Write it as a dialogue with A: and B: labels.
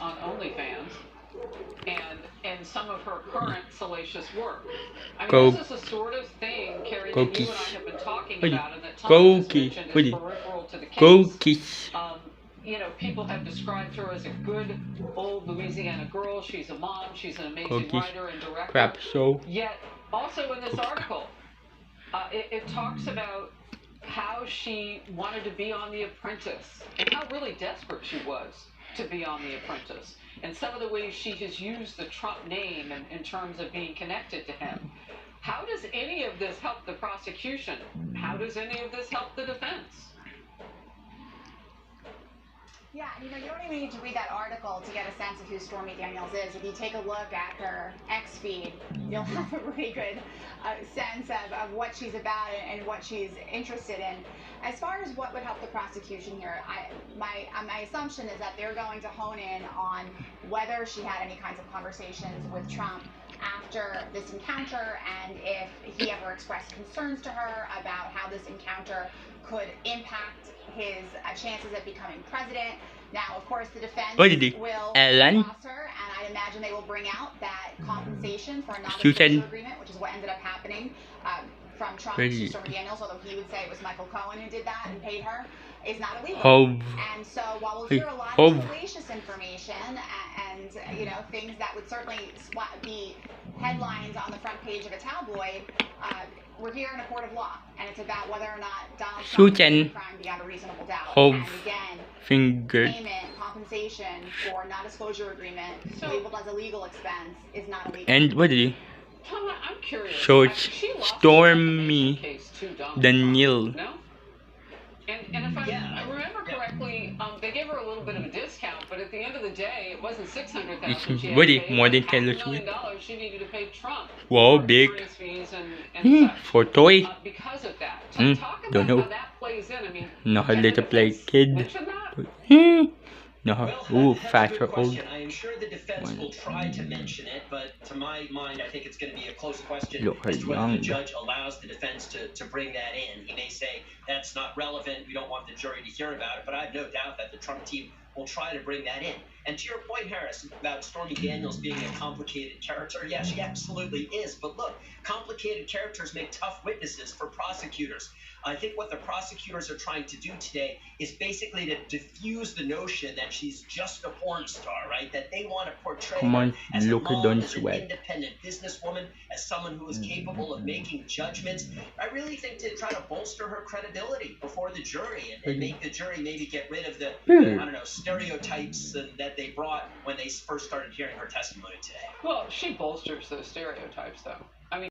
A: on OnlyFans and in some of her current salacious work. I mean, this is the sort of thing, Carrie, that you and I have been talking about, and that Tom has mentioned is peripheral to the case. You know, people have described her as a good old Louisiana girl. She's a mom. She's an amazing writer and director. Yet, also in this article, it talks about how she wanted to be on The Apprentice and how really desperate she was to be on The Apprentice, and some of the ways she has used the Trump name in terms of being connected to him. How does any of this help the prosecution? How does any of this help the defense?
B: Yeah, you know, you don't even need to read that article to get a sense of who Stormy Daniels is. If you take a look at her X feed, you'll have a pretty good sense of what she's about and what she's interested in. As far as what would help the prosecution here, my assumption is that they're going to hone in on whether she had any kinds of conversations with Trump after this encounter, and if he ever expressed concerns to her about how this encounter could impact his chances of becoming president. Now, of course, the defense will toss her, and I'd imagine they will bring out that compensation for a non-disclosure agreement, which is what ended up happening from Trump to Stormy Daniels, although he would say it was Michael Cohen who did that and paid her, is not illegal. And so while we'll hear a lot of salacious information and, you know, things that would certainly be headlines on the front page of a tabloid, we're here in a court of law, and it's about whether or not Donald Trump committed a crime beyond a reasonable doubt. And again, payment, compensation for non-disclosure agreement labeled as a legal expense is not illegal.
C: And what did he?
A: Tom, I'm curious.
C: So it's Stormy Daniel.
A: No? And if I remember correctly, they gave her a little bit of a discount, but at the end of the day, it wasn't $600,000 she had to pay.
C: More than Taylor Swift.
A: $500,000 she needed to pay Trump.
C: Wow, big.
A: Fees and such.
C: For toy.
A: Because of that. So talk about how that plays in. I mean,
C: no, how little play kid. No,
D: well,
C: faster old.
D: I am sure the defense will try to mention it, but to my mind, I think it's going to be a close question as to whether the judge allows the defense to bring that in. He may say that's not relevant, we don't want the jury to hear about it, but I have no doubt that the Trump team will try to bring that in. And to your point, Harris, about Stormy Daniels being a complicated character, yeah, she absolutely is. But look, complicated characters make tough witnesses for prosecutors. I think what the prosecutors are trying to do today is basically to diffuse the notion that she's just a porn star, right? That they want to portray her as a mom, as an independent businesswoman, as someone who is capable of making judgments. I really think to try to bolster her credibility before the jury and make the jury maybe get rid of the, I don't know, stereotypes that they brought when they first started hearing her testimony today.
A: Well, she bolsters those stereotypes, though. I mean,